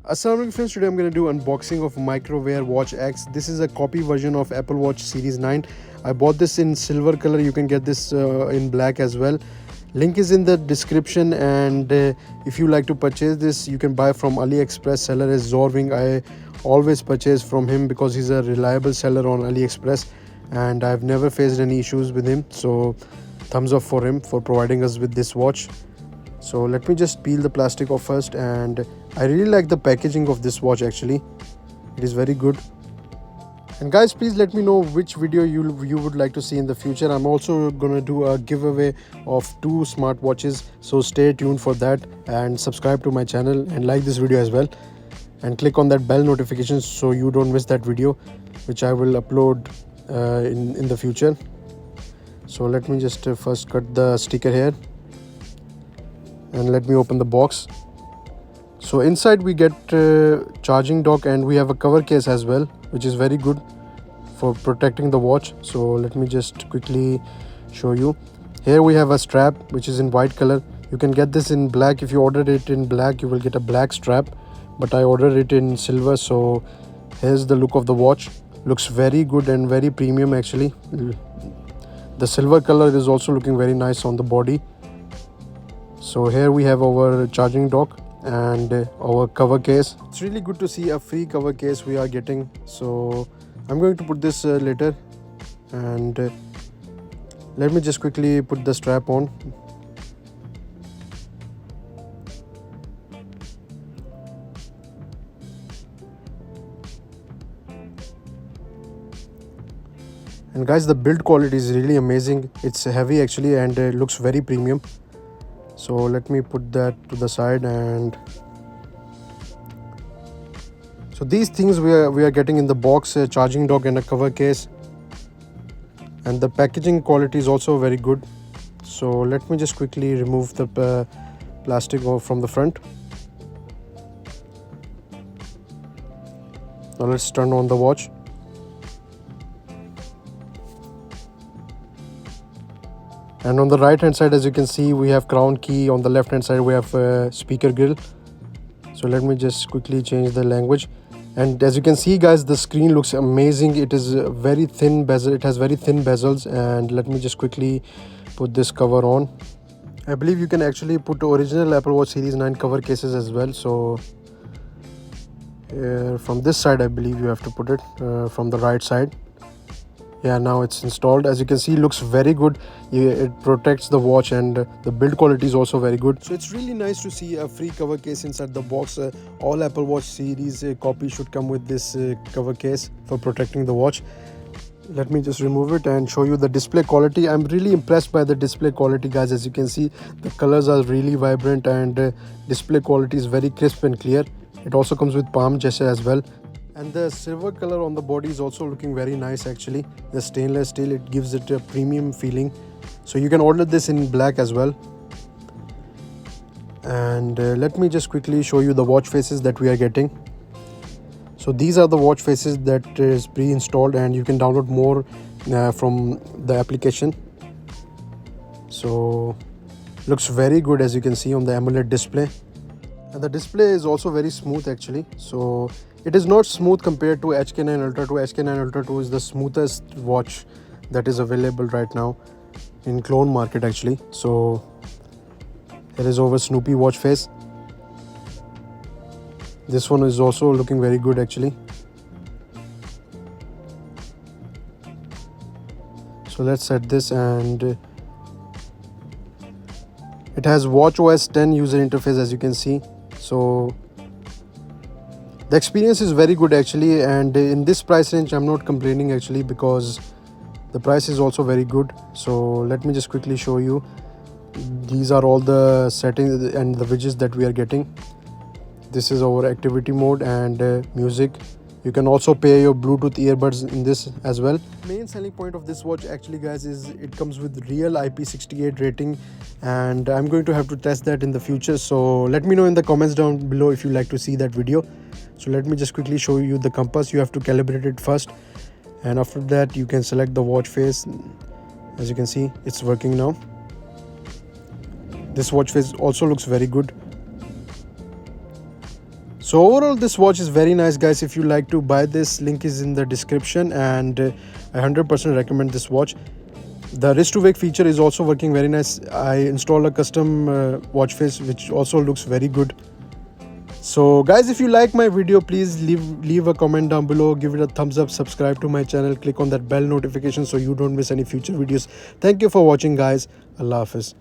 Assalamualaikum friends, today I'm going to do unboxing of Microwear Watch X. This is a copy version of Apple Watch Series 9. I bought this in silver color. You can get this in black as well. Link is in the description, and if you like to purchase this, you can buy from AliExpress. Seller is Zorwing. I always purchase from him because he's a reliable seller on AliExpress, and I've never faced any issues with him. So thumbs up for him for providing us with this watch. So let me just peel the plastic off first, and I really like the packaging of this watch. Actually, it is very good. And guys, please let me know which video you would like to see in the future. I'm also gonna do a giveaway of 2 smartwatches, so stay tuned for that, and subscribe to my channel and like this video as well, and click on that bell notification so you don't miss that video which I will upload in the future. So let me just first cut the sticker here, and let me open the box. So inside we get charging dock, and we have a cover case as well, which is very good for protecting the watch. So let me just quickly show you. Here we have a strap which is in white color. You can get this in black. If you ordered it in black, you will get a black strap, but I ordered it in silver. So here's the look of the watch. Looks very good and very premium actually. The silver color is also looking very nice on the body. So here we have our charging dock and our cover case. It's really good to see a free cover case we are getting. So I'm going to put this later, and let me just quickly put the strap on. And guys, the build quality is really amazing. It's heavy actually, and it looks very premium. So let me put that to the side. And so these things we are getting in the box: a charging dock and a cover case, and the packaging quality is also very good. So let me just quickly remove the plastic from the front. Now let's turn on the watch. And on the right hand side, as you can see, we have crown key. On the left hand side we have speaker grill. So let me just quickly change the language. And as you can see guys, the screen looks amazing. It is very thin bezel. It has very thin bezels. And let me just quickly put this cover on. I believe you can actually put original Apple Watch Series 9 cover cases as well. So from this side, I believe you have to put it from the right side. Yeah, now it's installed. As you can see, looks very good. It protects the watch, and the build quality is also very good. So it's really nice to see a free cover case inside the box. All Apple Watch series copies should come with this cover case for protecting the watch. Let me just remove it and show you the display quality. I'm really impressed by the display quality, guys. As you can see, the colors are really vibrant, and display quality is very crisp and clear. It also comes with palm gesture as well. And the silver color on the body is also looking very nice actually. The stainless steel, it gives it a premium feeling. So you can order this in black as well. And let me just quickly show you the watch faces that we are getting. So these are the watch faces that is pre-installed, and you can download more from the application. So looks very good, as you can see on the AMOLED display. And the display is also very smooth actually. So it is not smooth compared to HK9 Ultra 2. HK9 Ultra 2 is the smoothest watch that is available right now in clone market actually. So here is our Snoopy watch face. This one is also looking very good actually. So let's set this, and it has watchOS 10 user interface, as you can see. So the experience is very good actually, and in this price range I'm not complaining actually, because the price is also very good. So let me just quickly show you. These are all the settings and the widgets that we are getting. This is our activity mode and music. You can also pair your Bluetooth earbuds in this as well. Main selling point of this watch actually, guys, is it comes with real IP68 rating, and I'm going to have to test that in the future. So let me know in the comments down below if you like to see that video. So let me just quickly show you the compass. You have to calibrate it first, and after that you can select the watch face. As you can see, it's working now. This watch face also looks very good. So overall this watch is very nice, guys. If you like to buy this, link is in the description, and I 100% recommend this watch. The wrist to wake feature is also working very nice. I installed a custom watch face which also looks very good. So guys, if you like my video, please leave a comment down below, give it a thumbs up, subscribe to my channel, click on that bell notification so you don't miss any future videos. Thank you for watching, guys. Allah Hafiz.